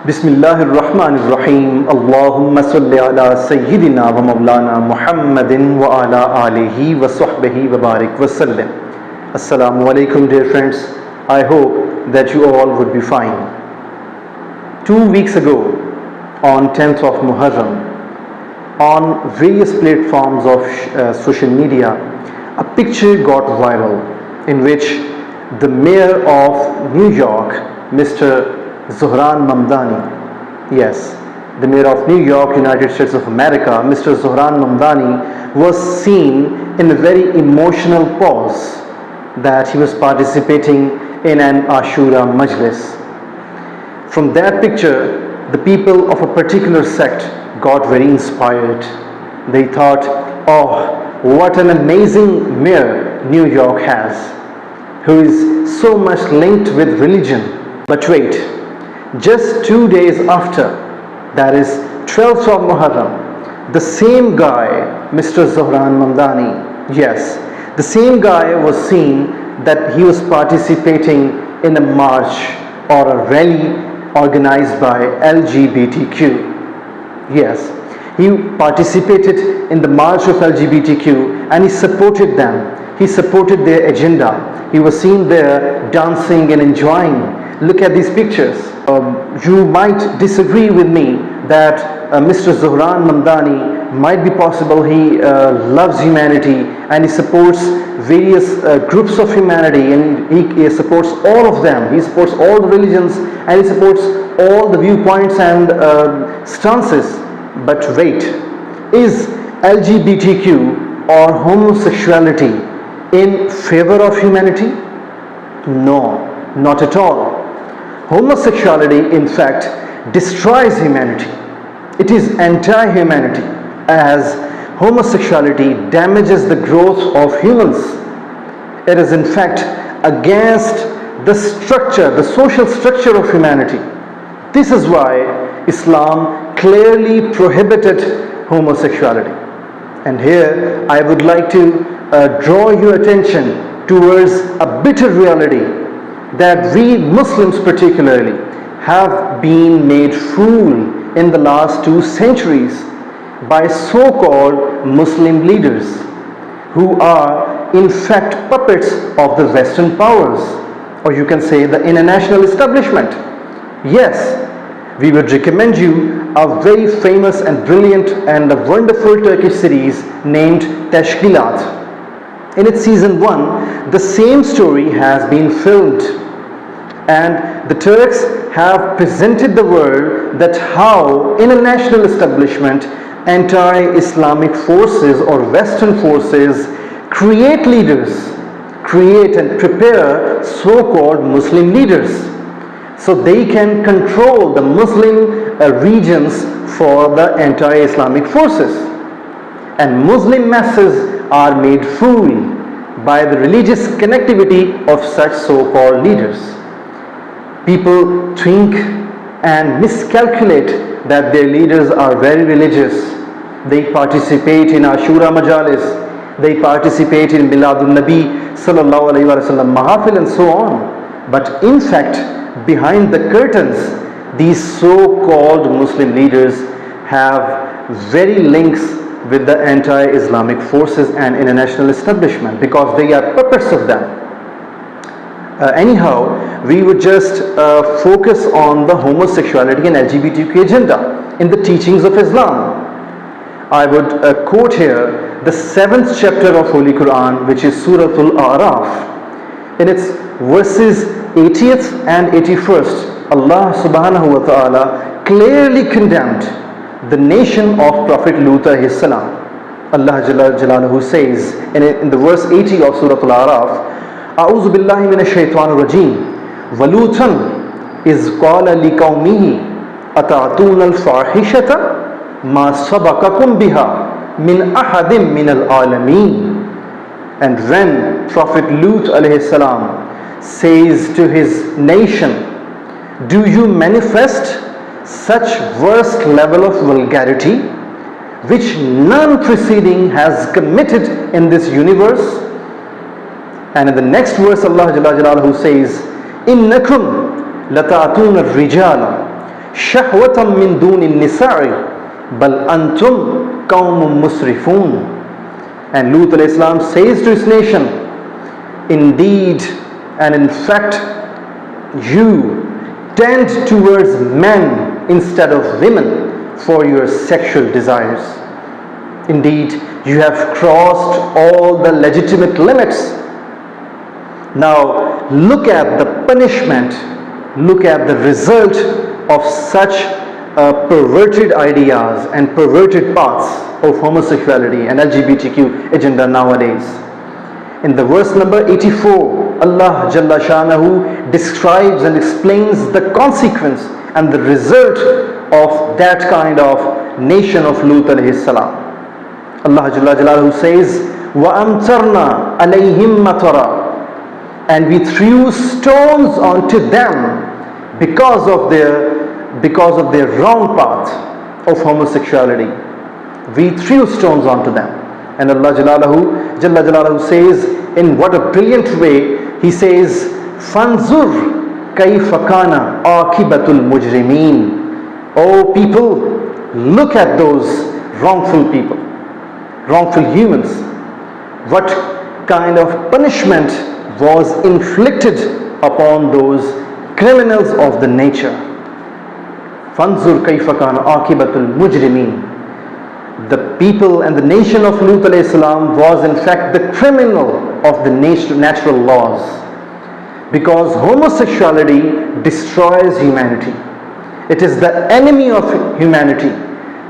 بسم اللہ الرحمن الرحیم اللہم صلی علی سیدنا و مولانا محمد وعلی آلہ وصحبہ وبارک وسلم. Assalamu alaikum dear friends. I hope that you all would be fine. 2 weeks ago, on 10th of Muharram, on various platforms of social media, a picture got viral in which the mayor of New York, Mr. Zohran Mamdani, yes, the mayor of New York, United States of America, Mr. Zohran Mamdani was seen in a very emotional pose that he was participating in an Ashura Majlis. From that picture, the people of a particular sect got very inspired. They thought, oh, what an amazing mayor New York has, who is so much linked with religion. But wait, just 2 days after, that is 12th of Muharram, the same guy, Mr. Zohran Mamdani, yes, the same guy was seen that he was participating in a march or a rally organized by LGBTQ. Yes, he participated in the march of LGBTQ and he supported them. He supported their agenda. He was seen there dancing and enjoying. Look at these pictures. You might disagree with me that Mr. Zohran Mamdani might be possible he loves humanity and he supports various groups of humanity, and he supports all of them. He supports all the religions and he supports all the viewpoints and stances. But wait, is LGBTQ or homosexuality in favor of humanity? No, not at all. Homosexuality, in fact, destroys humanity. It is anti-humanity, as homosexuality damages the growth of humans. It is, in fact, against the structure, the social structure of humanity. This is why Islam clearly prohibited homosexuality. And here I would like to draw your attention towards a bitter reality that we Muslims particularly have been made fool in the last 2 centuries by so-called Muslim leaders who are in fact puppets of the Western powers, or you can say the international establishment. Yes, we would recommend you a very famous and brilliant and a wonderful Turkish series named Teşkilat. In its season 1, the same story has been filmed, and the Turks have presented the world that how international establishment, anti-Islamic forces or Western forces create leaders, create and prepare so-called Muslim leaders, so they can control the Muslim regions for the anti-Islamic forces. And Muslim masses are made fool by the religious connectivity of such so-called leaders. People think and miscalculate that their leaders are very religious. They participate in Ashura Majalis, they participate in Miladun Nabi sallallahu alaihi wasallam mahafil and so on. But in fact, behind the curtains, these so-called Muslim leaders have very links with the anti-Islamic forces and international establishment because they are puppets of them. Anyhow, we would just focus on the homosexuality and LGBTQ agenda in the teachings of Islam. I would quote here the 7th chapter of Holy Quran, which is Suratul A'raf. In its verses 80th and 81st, Allah subhanahu wa ta'ala clearly condemned the nation of Prophet Lut alayhi salam. Allah Jalaluhu says in the verse 80 of Suratul A'raf, أعوذ بالله من الشيطان الرجيم ولوطا إذ قال لقومه أتأتون الفاحشة ما سبقكم بها من أحد من العالمين. And when Prophet Lut alayhi salam says to his nation, do you manifest such worst level of vulgarity which none preceding has committed in this universe? And in the next verse, Allah Jalla Jalaluhu says, إِنَّكُمْ لَتَأْتُونَ الرِّجَالَ شهوة من دون النساء بل أنتم قوم مسرفون. And Lut alayhi salam says to his nation, indeed and in fact you tend towards men instead of women for your sexual desires. Indeed, you have crossed all the legitimate limits. Now look at the punishment, look at the result of such perverted ideas and perverted paths of homosexuality and LGBTQ agenda nowadays. In the verse number 84, Allah Jalla Shanahu describes and explains the consequence and the result of that kind of nation of Lut alayhi salam. Allah Jalla Jalaluhu says, وَأَمْتَرْنَا عَلَيْهِمْ مَطَرًا, and we threw stones onto them because of their wrong path of homosexuality. We threw stones onto them. And Allah Jalla Jalaluhu says, in what a brilliant way, He says, فَانْظُرْ كَيْفَ كَانَ عَاقِبَةُ الْمُجْرِمِينَ. O people, look at those wrongful people, wrongful humans. What kind of punishment was inflicted upon those criminals of the nature. فَانْظُرْ كَيْفَ كَانَ عَاقِبَةُ الْمُجْرِمِينَ. The people and the nation of Lut alayhi salam was in fact the criminal of the natural laws, because homosexuality destroys humanity. It is the enemy of humanity.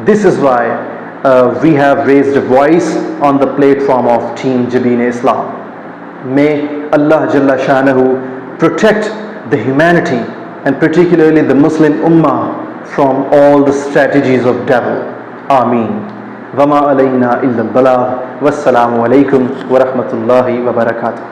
This is why we have raised a voice on the platform of Team Jabeen Islam. May Allah Jalla Shanahu protect the humanity and particularly the Muslim Ummah from all the strategies of devil. Ameen. وَمَا عَلَيْنَا إِلَّا الْبَلَاغُ وَالسَّلَامُ عَلَيْكُمْ وَرَحْمَةُ اللَّهِ وَبَرَكَاتُهُ.